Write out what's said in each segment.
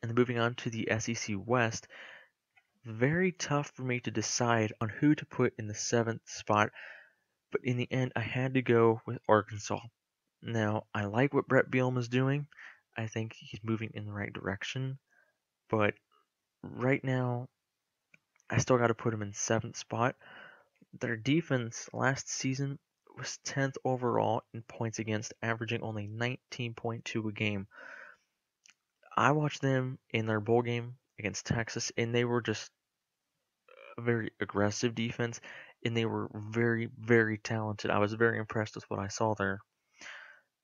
And then moving on to the SEC West, very tough for me to decide on who to put in the 7th spot, but in the end, I had to go with Arkansas. Now, I like what Brett Bielema's doing. I think he's moving in the right direction, but right now, I still got to put him in 7th spot. Their defense last season was 10th overall in points against, averaging only 19.2 a game. I watched them in their bowl game against Texas, and they were just a very aggressive defense, and they were very, very talented. I was very impressed with what I saw there.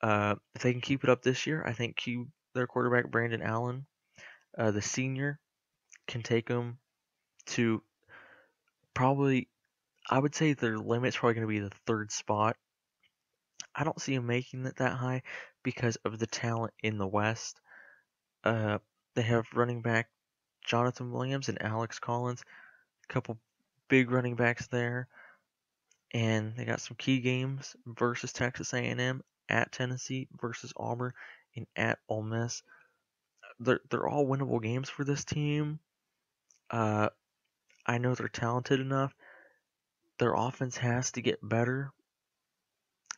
If they can keep it up this year, I think their quarterback Brandon Allen, the senior, can take them to probably. I would say their limit's probably going to be the 3rd spot. I don't see them making it that high because of the talent in the West. Uh, they have running back Jonathan Williams and Alex Collins, a couple big running backs there, and they got some key games versus Texas A&M, at Tennessee, versus Auburn, and at Ole Miss. They're all winnable games for this team. Uh, I know they're talented enough. Their offense has to get better.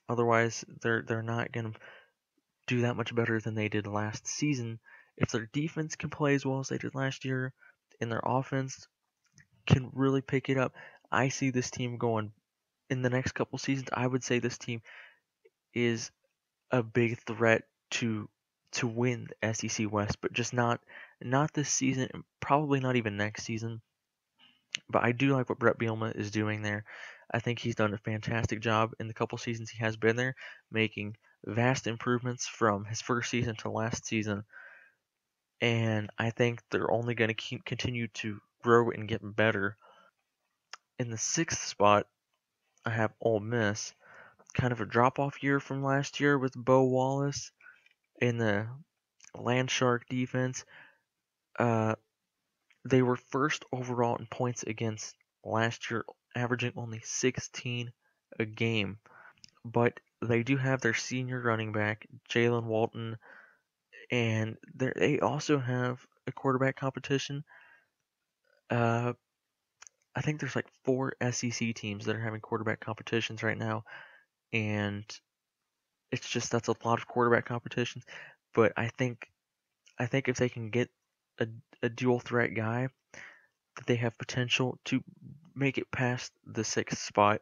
Otherwise, they're not gonna do that much better than they did last season. If their defense can play as well as they did last year, and their offense can really pick it up, I see this team going in the next couple seasons. I would say this team is a big threat to win the SEC West, but just not this season, and probably not even next season. But I do like what Brett Bielema is doing there. I think he's done a fantastic job in the couple seasons he has been there, making vast improvements from his first season to last season. And I think they're only going to continue to grow and get better. In the 6th spot, I have Ole Miss. Kind of a drop-off year from last year with Bo Wallace in the Landshark defense. They were 1st overall in points against last year, averaging only 16 a game. But they do have their senior running back, Jalen Walton, and they also have a quarterback competition. Uh, I think there's like 4 SEC teams that are having quarterback competitions right now, and it's just that's a lot of quarterback competitions. But I think if they can get a, a dual threat guy, that they have potential to make it past the 6th spot.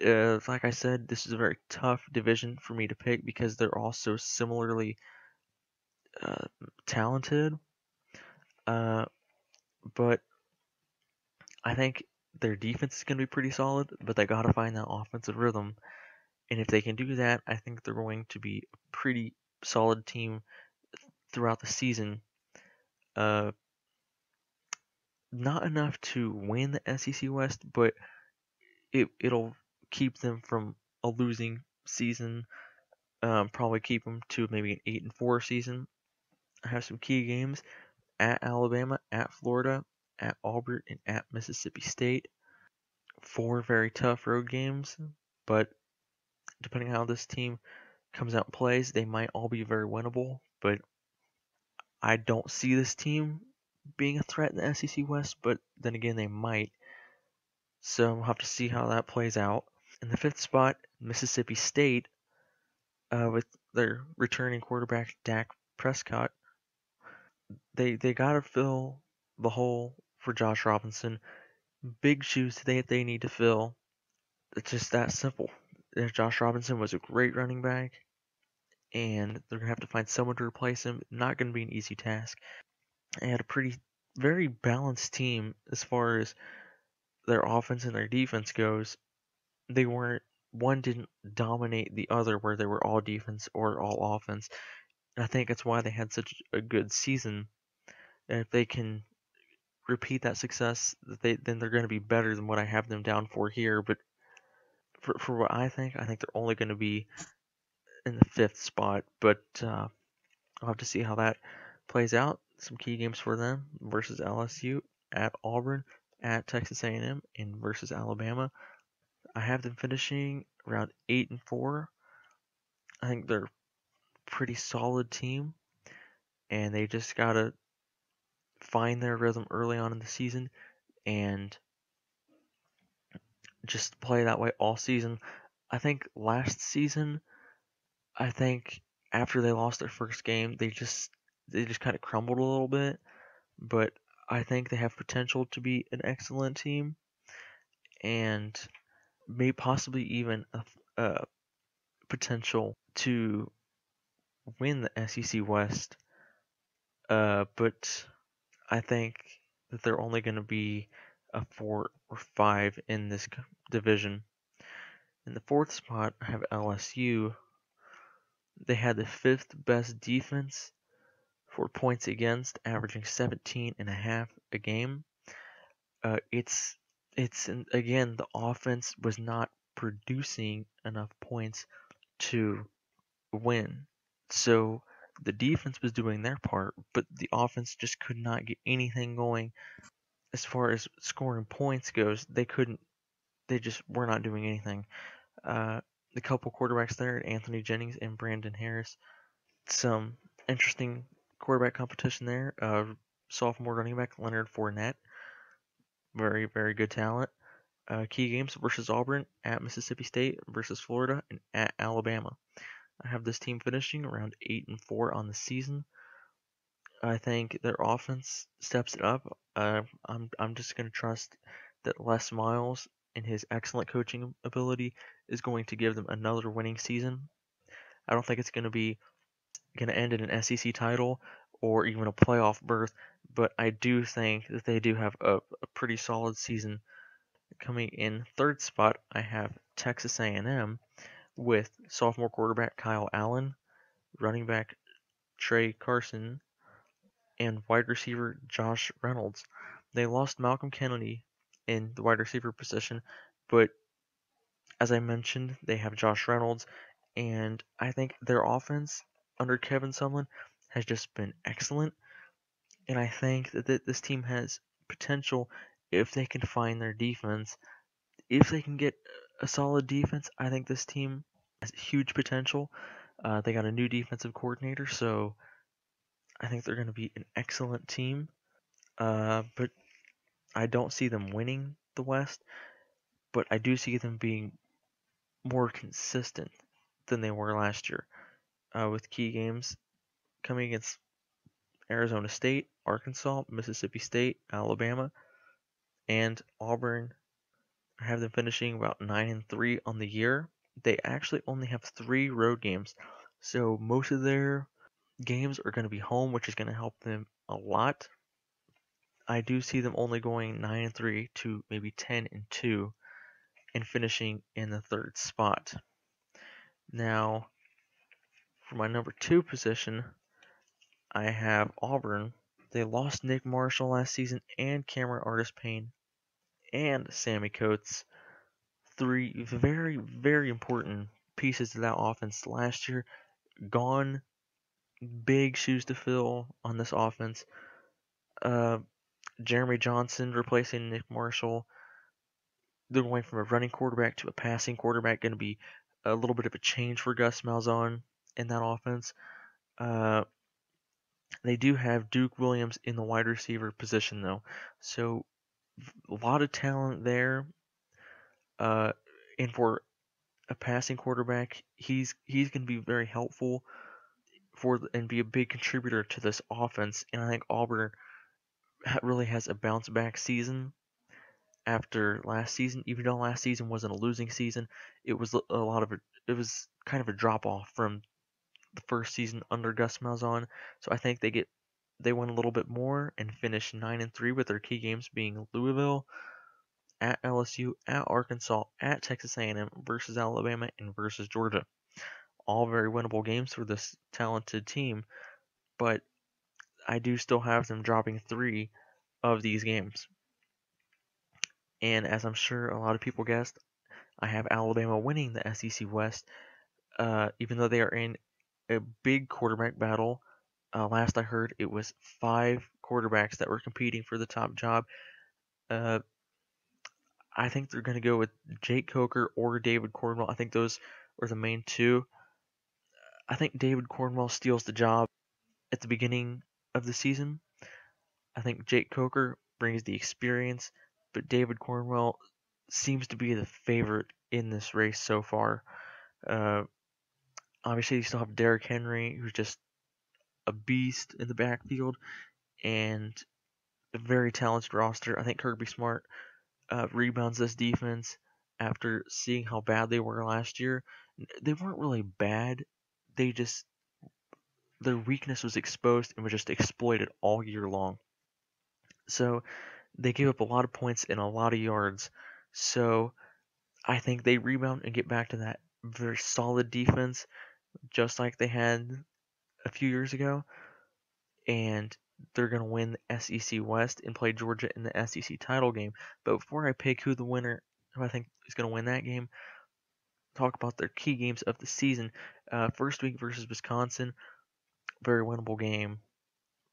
Like I said, this is a very tough division for me to pick because they're all so similarly uh, talented. Uh, but I think their defense is going to be pretty solid, but they got to find that offensive rhythm. And if they can do that, I think they're going to be a pretty solid team throughout the season. Uh, Not enough to win the SEC West, but it'll keep them from a losing season. Probably keep them to maybe an 8-4 season. I have some key games at Alabama, at Florida, at Auburn, and at Mississippi State. 4 very tough road games, but depending on how this team comes out and plays, they might all be very winnable. But I don't see this team being a threat in the SEC West, but then again, they might. So we'll have to see how that plays out. In the 5th spot, Mississippi State, with their returning quarterback Dak Prescott, they gotta fill the hole for Josh Robinson. Big shoes they need to fill. It's just that simple. Josh Robinson was a great running back, and they're gonna have to find someone to replace him. Not gonna be an easy task. They had a very balanced team as far as their offense and their defense goes. They weren't One didn't dominate the other where they were all defense or all offense. And I think that's why they had such a good season. And if they can repeat that success, then they're going to be better than what I have them down for here. But for what I think they're only going to be in the 5th spot. But I'll have to see how that plays out. Some key games for them versus LSU, at Auburn, at Texas A&M, and versus Alabama. I have them finishing around 8-4. I think they're a pretty solid team, and they just gotta find their rhythm early on in the season and just play that way all season. I think last season, I think after they lost their first game, they just kind of crumbled a little bit, but I think they have potential to be an excellent team and may possibly even a potential to win the SEC West. But I think that they're only going to be a 4 or 5 in this division. In the fourth spot, I have LSU. They had the fifth best defense for points against, averaging 17.5 a game. Again, the offense was not producing enough points to win. So the defense was doing their part, but the offense just could not get anything going. As far as scoring points goes, they just were not doing anything. The couple quarterbacks there, Anthony Jennings and Brandon Harris, some interesting quarterback competition there. Sophomore running back Leonard Fournette, very, very good talent. Key games versus Auburn, at Mississippi State, versus Florida, and at Alabama. I have this team finishing around 8-4 on the season. I think their offense steps it up. I'm just going to trust that Les Miles and his excellent coaching ability is going to give them another winning season. I don't think it's going to end in an SEC title or even a playoff berth, but I do think that they do have a pretty solid season. Coming in third spot, I have Texas A&M with sophomore quarterback Kyle Allen, running back Trey Carson, and wide receiver Josh Reynolds. They lost Malcolm Kennedy in the wide receiver position, but as I mentioned, they have Josh Reynolds, and I think their offense under Kevin Sumlin has just been excellent. And I think that this team has potential if they can find their defense. If they can get a solid defense, I think this team has huge potential. They got a new defensive coordinator, so I think they're going to be an excellent team. But I don't see them winning the West, but I do see them being more consistent than they were last year. With key games coming against Arizona State, Arkansas, Mississippi State, Alabama, and Auburn. I have them finishing about 9-3 on the year. They actually only have 3 road games, so most of their games are going to be home, which is going to help them a lot. I do see them only going 9-3 to maybe 10-2 and finishing in the third spot. Now, for my number 2 position, I have Auburn. They lost Nick Marshall last season and Cameron Artis-Payne and Sammy Coates. 3 very, very important pieces to that offense last year. Gone. Big shoes to fill on this offense. Jeremy Johnson replacing Nick Marshall. They're going from a running quarterback to a passing quarterback. Going to be a little bit of a change for Gus Malzahn in that offense. They do have Duke Williams in the wide receiver position though, so a lot of talent there. And for a passing quarterback, he's going to be very helpful and be a big contributor to this offense. And I think Auburn really has a bounce back season after last season. Even though last season wasn't a losing season, it was it was kind of a drop off from the first season under Gus Malzahn. So I think they win a little bit more and finish 9-3 with their key games being Louisville, at LSU, at Arkansas, at Texas A&M, versus Alabama, and versus Georgia. All very winnable games for this talented team, but I do still have them dropping 3 of these games. And as I'm sure a lot of people guessed, I have Alabama winning the SEC West, even though they are in a big quarterback battle. Last I heard, it was 5 quarterbacks that were competing for the top job. I think they're going to go with Jake Coker or David Cornwell. I think those are the main 2. I think David Cornwell steals the job at the beginning of the season, I think Jake Coker brings the experience, but David Cornwell seems to be the favorite in this race so far. Uh, Obviously, you still have Derrick Henry, who's just a beast in the backfield, and a very talented roster. I think Kirby Smart rebounds this defense after seeing how bad they were last year. They weren't really bad. They just their weakness was exposed and was just exploited all year long. So they gave up a lot of points and a lot of yards. So I think they rebound and get back to that very solid defense, just like they had a few years ago. And they're going to win the SEC West and play Georgia in the SEC title game. But before I pick who I think is going to win that game, talk about their key games of the season. First week versus Wisconsin, very winnable game,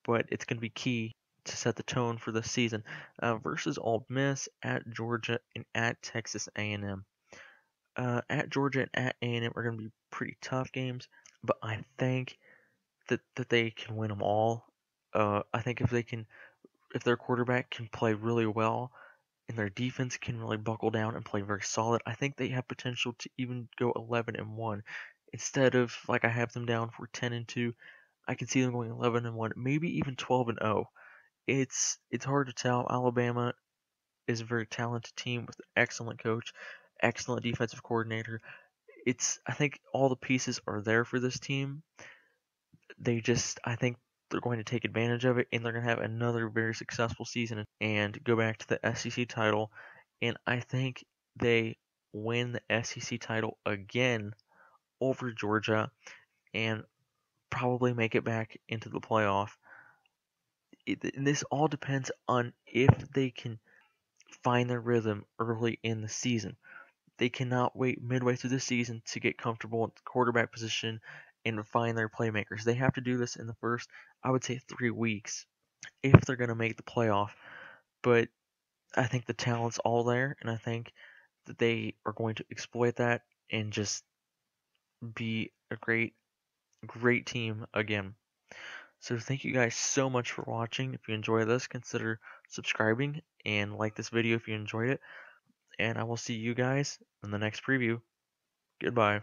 but it's going to be key to set the tone for the season. Versus Ole Miss, at Georgia, and at Texas A&M. At Georgia and at A&M are going to be pretty tough games, but I think that they can win them all. I think if their quarterback can play really well and their defense can really buckle down and play very solid, I think they have potential to even go 11-1 instead of like I have them down for 10-2. I can see them going 11-1, maybe even 12-0. It's hard to tell. Alabama is a very talented team with an excellent coach, excellent defensive coordinator. I think all the pieces are there for this team. I think they're going to take advantage of it, and they're going to have another very successful season and go back to the SEC title. And I think they win the SEC title again over Georgia and probably make it back into the playoff. And this all depends on if they can find their rhythm early in the season. They cannot wait midway through the season to get comfortable at the quarterback position and find their playmakers. They have to do this in the first, I would say, 3 weeks if they're going to make the playoff. But I think the talent's all there, and I think that they are going to exploit that and just be a great team again. So thank you guys so much for watching. If you enjoy this, consider subscribing and like this video if you enjoyed it. And I will see you guys in the next preview. Goodbye.